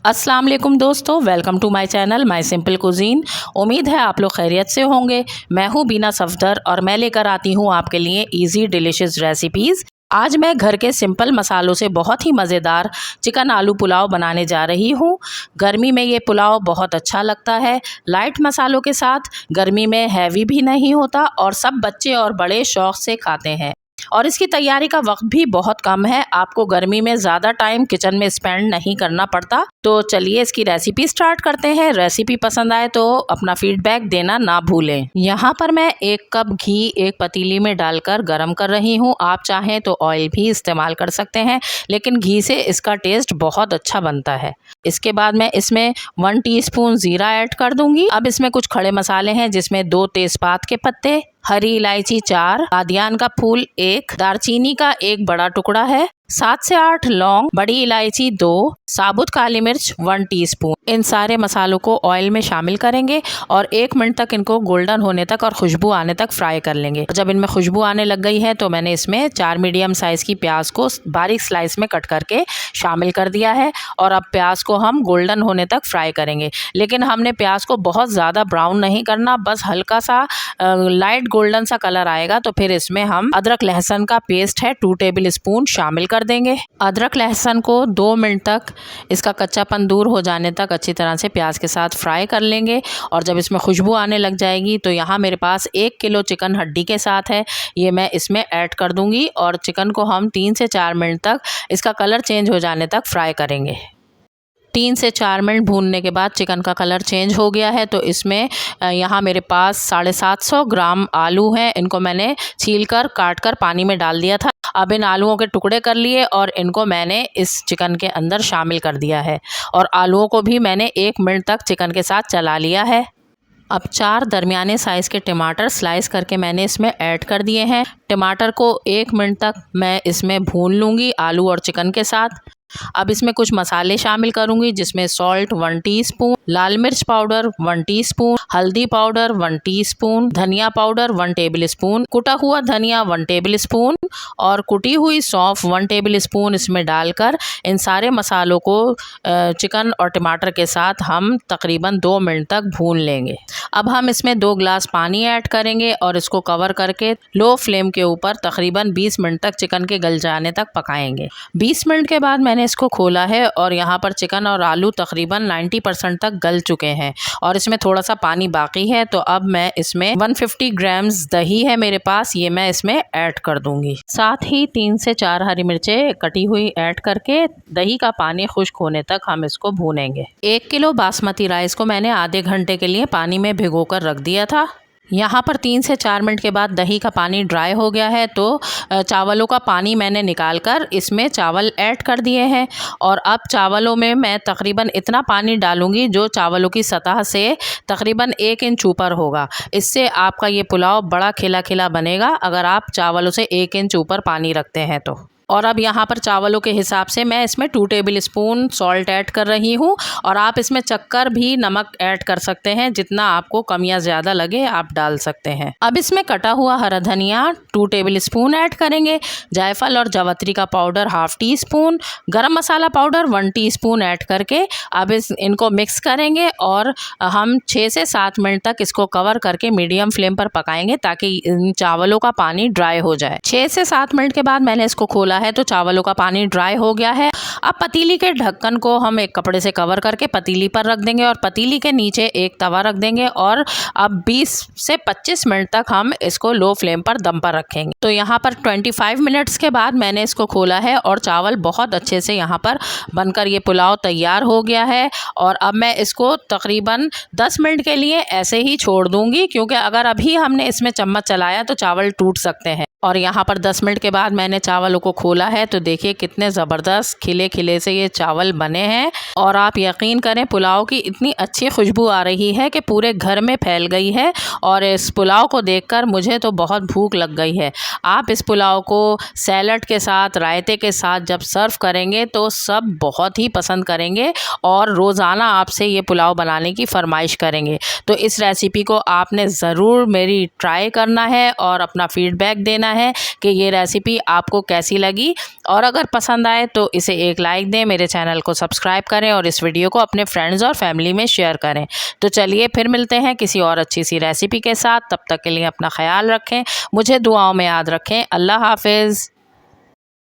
अस्सलाम वालेकुम दोस्तों, welcome to my channel my simple cuisine. उम्मीद है आप लोग खैरियत से होंगे। मैं हूँ बीना सफदर और मैं लेकर आती हूँ आपके लिए इजी डिलीशियस रेसिपीज़। आज मैं घर के सिंपल मसालों से बहुत ही मज़ेदार चिकन आलू पुलाव बनाने जा रही हूँ। गर्मी में ये पुलाव बहुत अच्छा लगता है, लाइट मसालों के साथ, गर्मी में हैवी भी नहीं होता और सब बच्चे और बड़े शौक़ से खाते हैं। और इसकी तैयारी का वक्त भी बहुत कम है, आपको गर्मी में ज़्यादा टाइम किचन में स्पेंड नहीं करना पड़ता। तो चलिए इसकी रेसिपी स्टार्ट करते हैं। रेसिपी पसंद आए तो अपना फीडबैक देना ना भूलें। यहाँ पर मैं 1 कप घी एक पतीली में डालकर गरम कर रही हूँ। आप चाहें तो ऑयल भी इस्तेमाल कर सकते हैं, लेकिन घी से इसका टेस्ट बहुत अच्छा बनता है। इसके बाद मैं इसमें 1 टीस्पून ज़ीरा ऐड कर दूंगी। अब इसमें कुछ खड़े मसाले हैं, जिसमें 2 तेज़पात के पत्ते, हरी इलायची 4, बादियान का फूल 1, दालचीनी का 1 बड़ा टुकड़ा है, 7 से 8 लौंग, बड़ी इलायची 2, साबुत काली मिर्च 1 टीस्पून। इन सारे मसालों को ऑयल में शामिल करेंगे और 1 मिनट तक इनको गोल्डन होने तक और खुशबू आने तक फ्राई कर लेंगे। जब इनमें खुशबू आने लग गई है तो मैंने इसमें 4 मीडियम साइज़ की प्याज को बारीक स्लाइस में कट करके शामिल कर दिया है और अब प्याज को हम गोल्डन होने तक फ्राई करेंगे। लेकिन हमने प्याज को बहुत ज़्यादा ब्राउन नहीं करना, बस हल्का सा लाइट गोल्डन सा कलर आएगा तो फिर इसमें हम अदरक लहसुन का पेस्ट है 2 टेबल स्पून शामिल कर देंगे। अदरक लहसुन को 2 मिनट तक इसका कच्चापन दूर हो जाने तक अच्छी तरह से प्याज के साथ फ्राई कर लेंगे। और जब इसमें खुशबू आने लग जाएगी तो यहाँ मेरे पास 1 किलो चिकन हड्डी के साथ है, ये मैं इसमें ऐड कर दूंगी और चिकन को हम 3 से 4 मिनट तक इसका कलर चेंज हो जाने तक फ्राई करेंगे। 3 से 4 मिनट भूनने के बाद चिकन का कलर चेंज हो गया है तो इसमें यहाँ मेरे पास 750 ग्राम आलू हैं। इनको मैंने छीलकर काटकर पानी में डाल दिया था। अब इन आलूओं के टुकड़े कर लिए और इनको मैंने इस चिकन के अंदर शामिल कर दिया है और आलूओं को भी मैंने 1 मिनट तक चिकन के साथ चला लिया है। अब 4 दरमियाने साइज़ के टमाटर स्लाइस करके मैंने इसमें ऐड कर दिए हैं। टमाटर को 1 मिनट तक मैं इसमें भून लूँगी आलू और चिकन के साथ। अब इसमें कुछ मसाले शामिल करूंगी, जिसमें सॉल्ट 1 टीस्पून, लाल मिर्च पाउडर 1 टीस्पून, हल्दी पाउडर 1 टीस्पून, धनिया पाउडर 1 टेबल स्पून, कुटा हुआ धनिया 1 टेबल स्पून और कुटी हुई सौंफ 1 टेबल स्पून इसमें डालकर इन सारे मसालों को चिकन और टमाटर के साथ हम तकरीबन 2 मिनट तक भून लेंगे। अब हम इसमें 2 गिलास पानी ऐड करेंगे और इसको कवर करके लो फ्लेम के ऊपर तकरीबन 20 मिनट तक चिकन के गल जाने तक पकाएंगे। 20 मिनट के बाद मैंने इसको खोला है और यहाँ पर चिकन और आलू तकरीबन 90% तक गल चुके हैं और इसमें थोड़ा सा पानी बाकी है। तो अब मैं इसमें 150 ग्राम्स दही है मेरे पास, ये मैं इसमें ऐड कर दूंगी। साथ ही 3 से 4 हरी मिर्चें कटी हुई ऐड करके दही का पानी खुश्क होने तक हम इसको भूनेंगे। 1 किलो बासमती राइस को मैंने आधे घंटे के लिए पानी में भिगोकर रख दिया था। यहाँ पर 3 से 4 मिनट के बाद दही का पानी ड्राई हो गया है तो चावलों का पानी मैंने निकालकर इसमें चावल ऐड कर दिए हैं और अब चावलों में मैं तकरीबन इतना पानी डालूंगी जो चावलों की सतह से तकरीबन 1 इंच ऊपर होगा। इससे आपका ये पुलाव बड़ा खिला खिला बनेगा अगर आप चावलों से 1 इंच ऊपर पानी रखते हैं तो। और अब यहाँ पर चावलों के हिसाब से मैं इसमें 2 टेबल स्पून सॉल्ट ऐड कर रही हूँ और आप इसमें चक्कर भी नमक ऐड कर सकते हैं, जितना आपको कम या ज़्यादा लगे आप डाल सकते हैं। अब इसमें कटा हुआ हरा धनिया 2 टेबल स्पून ऐड करेंगे, जायफल और जावित्री का पाउडर 1/2 टीस्पून, गरम मसाला पाउडर 1 टीस्पून ऐड करके अब इनको मिक्स करेंगे और हम 6 से 7 मिनट तक इसको कवर करके मीडियम फ्लेम पर पकाएंगे ताकि इन चावलों का पानी ड्राई हो जाए। 6 से 7 मिनट के बाद मैंने इसको खोला है तो चावलों का पानी ड्राई हो गया है। अब पतीली के ढक्कन को हम एक कपड़े से कवर करके पतीली पर रख देंगे और पतीली के नीचे एक तवा रख देंगे और अब 20 से 25 मिनट तक हम इसको लो फ्लेम पर दम पर रखेंगे। तो यहाँ पर 25 मिनट्स के बाद मैंने इसको खोला है और चावल बहुत अच्छे से यहाँ पर बनकर ये पुलाव तैयार हो गया है और अब मैं इसको तकरीबन 10 मिनट के लिए ऐसे ही छोड़ दूंगी, क्योंकि अगर अभी हमने इसमें चम्मच चलाया तो चावल टूट सकते हैं। और यहाँ पर 10 मिनट के बाद मैंने चावलों को खोला है तो देखिए कितने ज़बरदस्त खिले खिले से ये चावल बने हैं और आप यकीन करें पुलाव की इतनी अच्छी खुशबू आ रही है कि पूरे घर में फैल गई है और इस पुलाव को देखकर मुझे तो बहुत भूख लग गई है। आप इस पुलाव को सैलड के साथ, रायते के साथ जब सर्व करेंगे तो सब बहुत ही पसंद करेंगे और रोज़ाना आपसे ये पुलाव बनाने की फरमाइश करेंगे। तो इस रेसिपी को आपने ज़रूर मेरी ट्राई करना है और अपना फीडबैक देना देना है कि ये रेसिपी आपको कैसी लगी, और अगर पसंद आए तो इसे एक लाइक दें, मेरे चैनल को सब्सक्राइब करें और इस वीडियो को अपने फ्रेंड्स और फैमिली में शेयर करें। तो चलिए फिर मिलते हैं किसी और अच्छी सी रेसिपी के साथ। तब तक के लिए अपना ख्याल रखें, मुझे दुआओं में याद रखें। अल्लाह हाफिज़।